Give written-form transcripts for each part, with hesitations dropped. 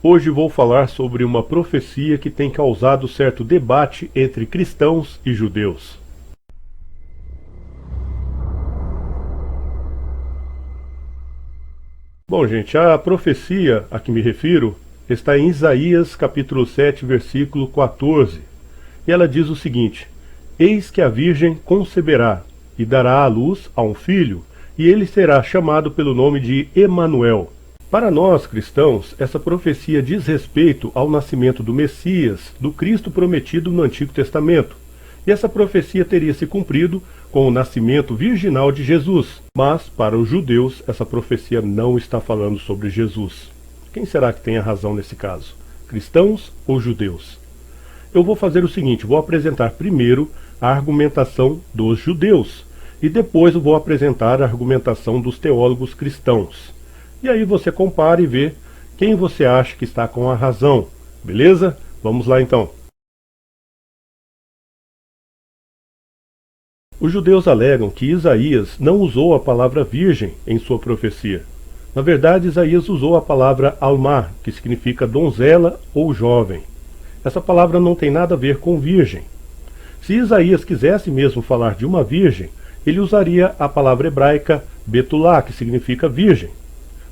Hoje vou falar sobre uma profecia que tem causado certo debate entre cristãos e judeus. Bom, gente, a profecia a que me refiro está em Isaías capítulo 7, versículo 14. E ela diz o seguinte: Eis que a virgem conceberá e dará à luz a um filho, e ele será chamado pelo nome de Emanuel. Para nós, cristãos, essa profecia diz respeito ao nascimento do Messias, do Cristo prometido no Antigo Testamento. E essa profecia teria se cumprido com o nascimento virginal de Jesus. Mas, para os judeus, essa profecia não está falando sobre Jesus. Quem será que tem a razão nesse caso? Cristãos ou judeus? Eu vou fazer o seguinte, vou apresentar primeiro a argumentação dos judeus, e depois eu vou apresentar a argumentação dos teólogos cristãos. E aí você compara e vê quem você acha que está com a razão. Beleza? Vamos lá então. Os judeus alegam que Isaías não usou a palavra virgem em sua profecia. Na verdade, Isaías usou a palavra almá, que significa donzela ou jovem. Essa palavra não tem nada a ver com virgem. Se Isaías quisesse mesmo falar de uma virgem, ele usaria a palavra hebraica betulá, que significa virgem.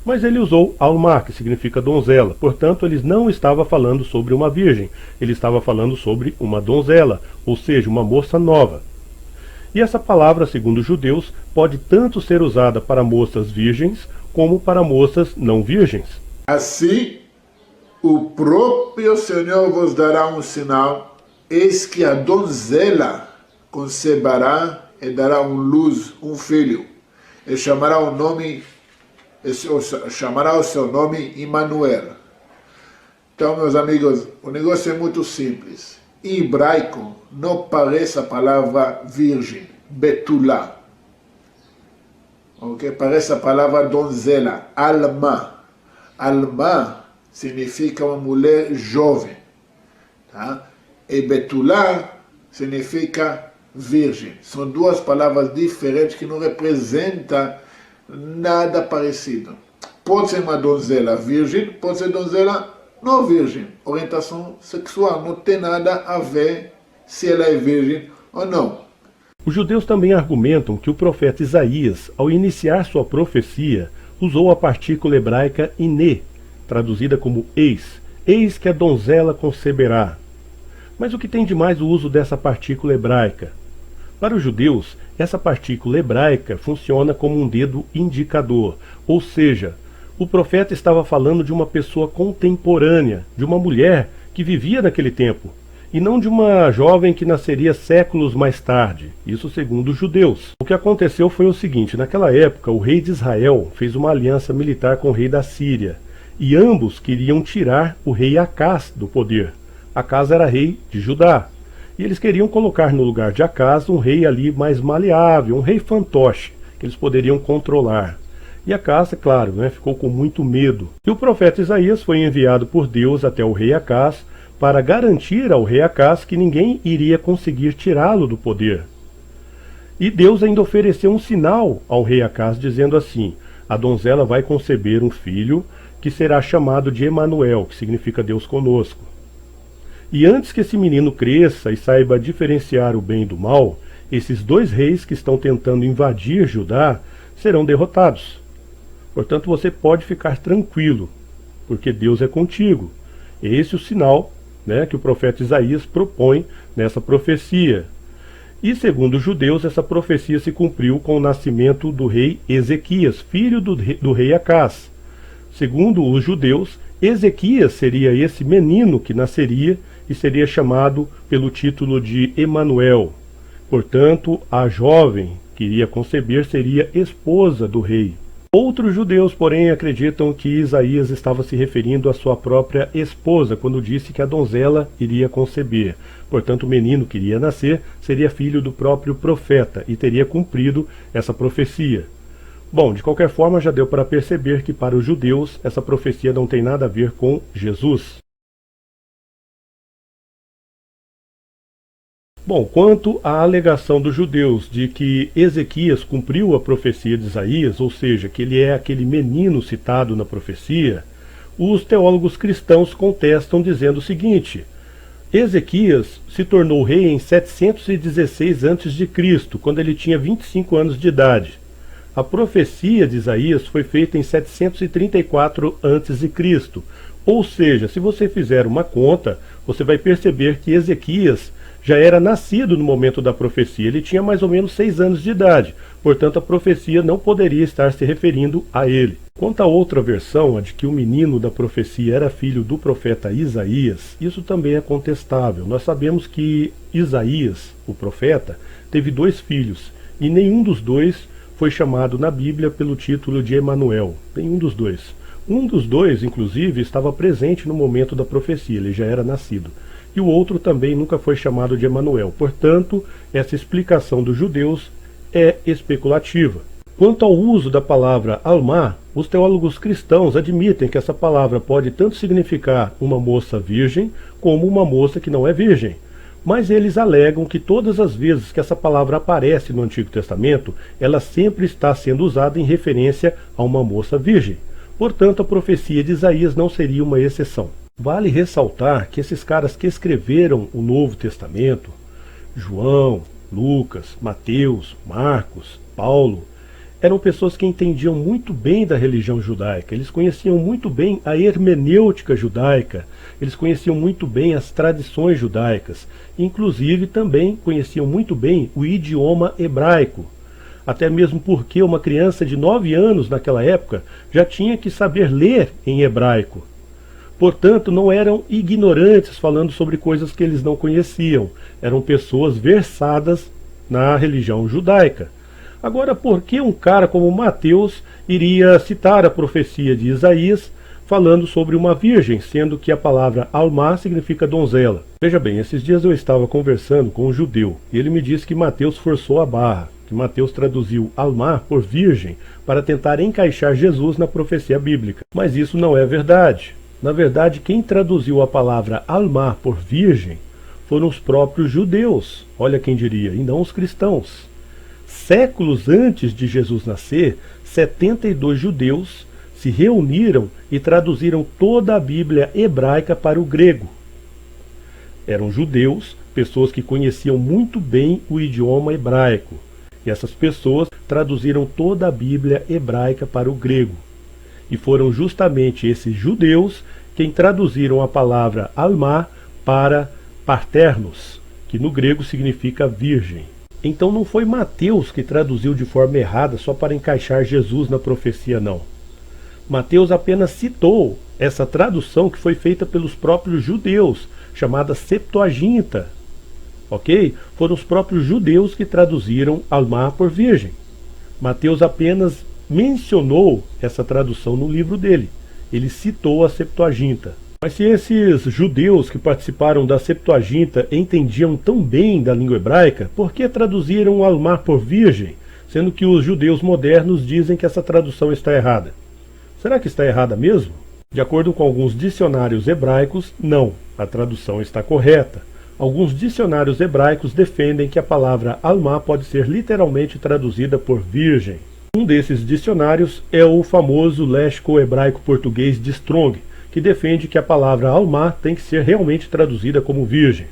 Mas ele usou almá, que significa donzela. Portanto, ele não estava falando sobre uma virgem. Ele estava falando sobre uma donzela, ou seja, uma moça nova. E essa palavra, segundo os judeus, pode tanto ser usada para moças virgens, como para moças não virgens. Assim, o próprio Senhor vos dará um sinal, eis que a donzela conceberá e dará luz um filho, e chamará o seu nome Emanuel. Então, meus amigos, o negócio é muito simples. Em hebraico não aparece a palavra virgem, betulá. Okay? Parece a palavra donzela, alma. Alma significa uma mulher jovem. Tá? E betulá significa virgem. São duas palavras diferentes que não representam nada parecido. Pode ser uma donzela virgem, pode ser donzela não virgem. Orientação sexual não tem nada a ver se ela é virgem ou não. Os judeus também argumentam que o profeta Isaías, ao iniciar sua profecia, usou a partícula hebraica iné, traduzida como eis. Eis que a donzela conceberá. Mas o que tem de mais o uso dessa partícula hebraica? Para os judeus, essa partícula hebraica funciona como um dedo indicador, ou seja, o profeta estava falando de uma pessoa contemporânea, de uma mulher que vivia naquele tempo, e não de uma jovem que nasceria séculos mais tarde, isso segundo os judeus. O que aconteceu foi o seguinte: naquela época o rei de Israel fez uma aliança militar com o rei da Síria, e ambos queriam tirar o rei Acás do poder. Acás era rei de Judá, e eles queriam colocar no lugar de Acás um rei ali mais maleável, um rei fantoche, que eles poderiam controlar. E Acás, é claro, ficou com muito medo. E o profeta Isaías foi enviado por Deus até o rei Acás para garantir ao rei Acás que ninguém iria conseguir tirá-lo do poder. E Deus ainda ofereceu um sinal ao rei Acás, dizendo assim: a donzela vai conceber um filho que será chamado de Emanuel, que significa Deus conosco. E antes que esse menino cresça e saiba diferenciar o bem do mal, esses dois reis que estão tentando invadir Judá serão derrotados. Portanto, você pode ficar tranquilo, porque Deus é contigo. Esse é o sinal que o profeta Isaías propõe nessa profecia. E segundo os judeus, essa profecia se cumpriu com o nascimento do rei Ezequias, filho do rei Acás. Segundo os judeus, Ezequias seria esse menino que nasceria e seria chamado pelo título de Emanuel. Portanto, a jovem que iria conceber seria esposa do rei. Outros judeus, porém, acreditam que Isaías estava se referindo à sua própria esposa, quando disse que a donzela iria conceber. Portanto, o menino que iria nascer seria filho do próprio profeta e teria cumprido essa profecia. Bom, de qualquer forma, já deu para perceber que para os judeus essa profecia não tem nada a ver com Jesus. Bom, quanto à alegação dos judeus de que Ezequias cumpriu a profecia de Isaías, ou seja, que ele é aquele menino citado na profecia, os teólogos cristãos contestam dizendo o seguinte: Ezequias se tornou rei em 716 a.C., quando ele tinha 25 anos de idade. A profecia de Isaías foi feita em 734 a.C., ou seja, se você fizer uma conta, você vai perceber que Ezequias já era nascido no momento da profecia. Ele tinha mais ou menos 6 anos de idade, portanto a profecia não poderia estar se referindo a ele. Quanto à outra versão, a de que o menino da profecia era filho do profeta Isaías, isso também é contestável. Nós sabemos que Isaías, o profeta, teve 2 filhos, e nenhum dos 2 foi chamado na Bíblia pelo título de Emanuel. Nenhum dos 2. Um dos 2, inclusive, estava presente no momento da profecia, ele já era nascido. E o outro também nunca foi chamado de Emanuel. Portanto, essa explicação dos judeus é especulativa. Quanto ao uso da palavra Alma, os teólogos cristãos admitem que essa palavra pode tanto significar uma moça virgem, como uma moça que não é virgem. Mas eles alegam que todas as vezes que essa palavra aparece no Antigo Testamento, ela sempre está sendo usada em referência a uma moça virgem. Portanto, a profecia de Isaías não seria uma exceção. Vale ressaltar que esses caras que escreveram o Novo Testamento, João, Lucas, Mateus, Marcos, Paulo, eram pessoas que entendiam muito bem da religião judaica, eles conheciam muito bem a hermenêutica judaica, eles conheciam muito bem as tradições judaicas, inclusive também conheciam muito bem o idioma hebraico. Até mesmo porque uma criança de 9 anos naquela época já tinha que saber ler em hebraico. Portanto, não eram ignorantes falando sobre coisas que eles não conheciam, eram pessoas versadas na religião judaica. Agora, por que um cara como Mateus iria citar a profecia de Isaías falando sobre uma virgem, sendo que a palavra Alma significa donzela? Veja bem, esses dias eu estava conversando com um judeu e ele me disse que Mateus forçou a barra, que Mateus traduziu Alma por virgem para tentar encaixar Jesus na profecia bíblica. Mas isso não é verdade. Na verdade, quem traduziu a palavra Alma por virgem foram os próprios judeus, olha quem diria, e não os cristãos. Séculos antes de Jesus nascer, 72 judeus se reuniram e traduziram toda a Bíblia hebraica para o grego. Eram judeus, pessoas que conheciam muito bem o idioma hebraico. E essas pessoas traduziram toda a Bíblia hebraica para o grego. E foram justamente esses judeus quem traduziram a palavra Alma para parternos, que no grego significa virgem. Então não foi Mateus que traduziu de forma errada só para encaixar Jesus na profecia, não. Mateus apenas citou essa tradução que foi feita pelos próprios judeus, chamada Septuaginta. Ok? Foram os próprios judeus que traduziram Alma por virgem. Mateus apenas mencionou essa tradução no livro dele. Ele citou a Septuaginta. Mas se esses judeus que participaram da Septuaginta entendiam tão bem da língua hebraica, por que traduziram Alma por virgem, sendo que os judeus modernos dizem que essa tradução está errada? Será que está errada mesmo? De acordo com alguns dicionários hebraicos, não, a tradução está correta. Alguns dicionários hebraicos defendem que a palavra Alma pode ser literalmente traduzida por virgem. Um desses dicionários é o famoso léxico hebraico-português de Strong, que defende que a palavra Alma tem que ser realmente traduzida como virgem.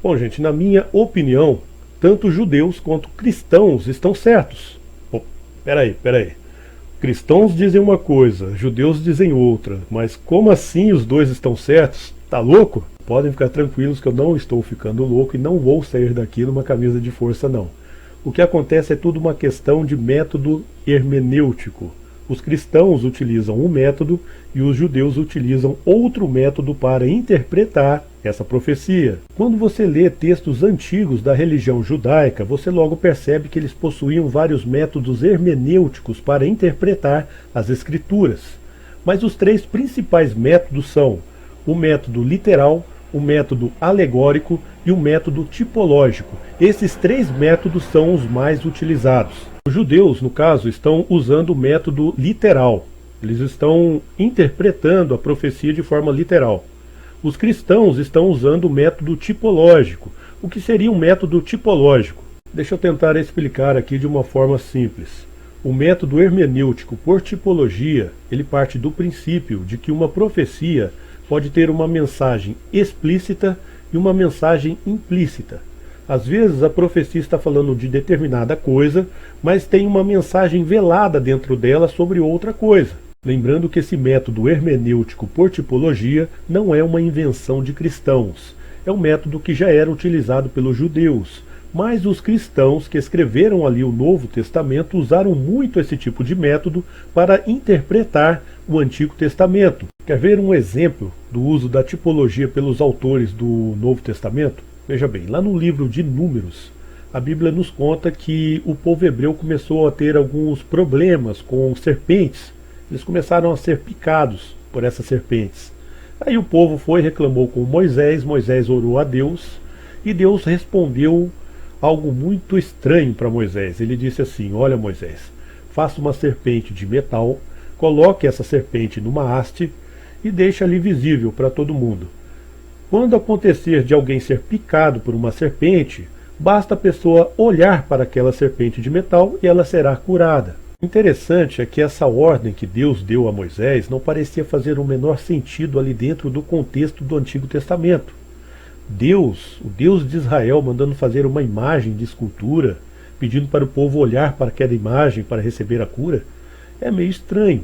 Bom, gente, na minha opinião, tanto judeus quanto cristãos estão certos. Peraí. Cristãos dizem uma coisa, judeus dizem outra, mas como assim os dois estão certos? Tá louco? Podem ficar tranquilos que eu não estou ficando louco e não vou sair daqui numa camisa de força, não. O que acontece é tudo uma questão de método hermenêutico. Os cristãos utilizam um método e os judeus utilizam outro método para interpretar essa profecia. Quando você lê textos antigos da religião judaica, você logo percebe que eles possuíam vários métodos hermenêuticos para interpretar as escrituras. Mas os 3 principais métodos são o método literal, o método alegórico e o método tipológico. Esses 3 métodos são os mais utilizados. Os judeus, no caso, estão usando o método literal. Eles estão interpretando a profecia de forma literal. Os cristãos estão usando o método tipológico. O que seria um método tipológico? Deixa eu tentar explicar aqui de uma forma simples. O método hermenêutico por tipologia, ele parte do princípio de que uma profecia pode ter uma mensagem explícita e uma mensagem implícita. Às vezes a profecia está falando de determinada coisa, mas tem uma mensagem velada dentro dela sobre outra coisa. Lembrando que esse método hermenêutico por tipologia não é uma invenção de cristãos. É um método que já era utilizado pelos judeus, mas os cristãos que escreveram ali o Novo Testamento usaram muito esse tipo de método para interpretar o Antigo Testamento. Quer ver um exemplo do uso da tipologia pelos autores do Novo Testamento? Veja bem, lá no livro de Números, a Bíblia nos conta que o povo hebreu começou a ter alguns problemas com serpentes. Eles começaram a ser picados por essas serpentes. Aí o povo foi e reclamou com Moisés, Moisés orou a Deus, e Deus respondeu algo muito estranho para Moisés. Ele disse assim: olha, Moisés, faça uma serpente de metal, coloque essa serpente numa haste e deixe ali visível para todo mundo. Quando acontecer de alguém ser picado por uma serpente, basta a pessoa olhar para aquela serpente de metal e ela será curada. Interessante é que essa ordem que Deus deu a Moisés não parecia fazer o menor sentido ali dentro do contexto do Antigo Testamento. Deus, o Deus de Israel, mandando fazer uma imagem de escultura, pedindo para o povo olhar para aquela imagem para receber a cura, é meio estranho.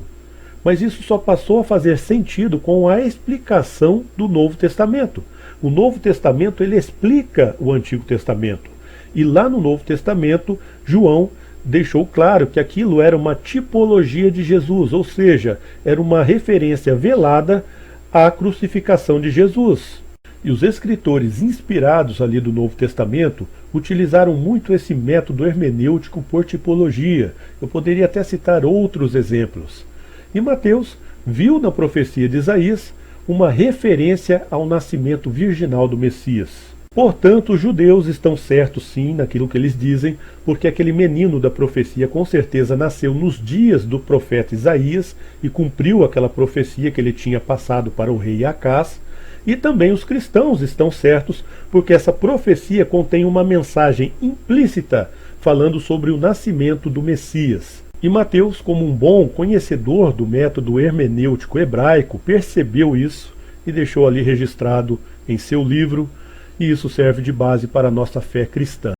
Mas isso só passou a fazer sentido com a explicação do Novo Testamento. O Novo Testamento ele explica o Antigo Testamento. E lá no Novo Testamento, João deixou claro que aquilo era uma tipologia de Jesus, ou seja, era uma referência velada à crucificação de Jesus. E os escritores inspirados ali do Novo Testamento utilizaram muito esse método hermenêutico por tipologia. Eu poderia até citar outros exemplos. E Mateus viu na profecia de Isaías uma referência ao nascimento virginal do Messias. Portanto, os judeus estão certos sim naquilo que eles dizem, porque aquele menino da profecia com certeza nasceu nos dias do profeta Isaías e cumpriu aquela profecia que ele tinha passado para o rei Acás. E também os cristãos estão certos, porque essa profecia contém uma mensagem implícita falando sobre o nascimento do Messias. E Mateus, como um bom conhecedor do método hermenêutico hebraico, percebeu isso e deixou ali registrado em seu livro, e isso serve de base para a nossa fé cristã.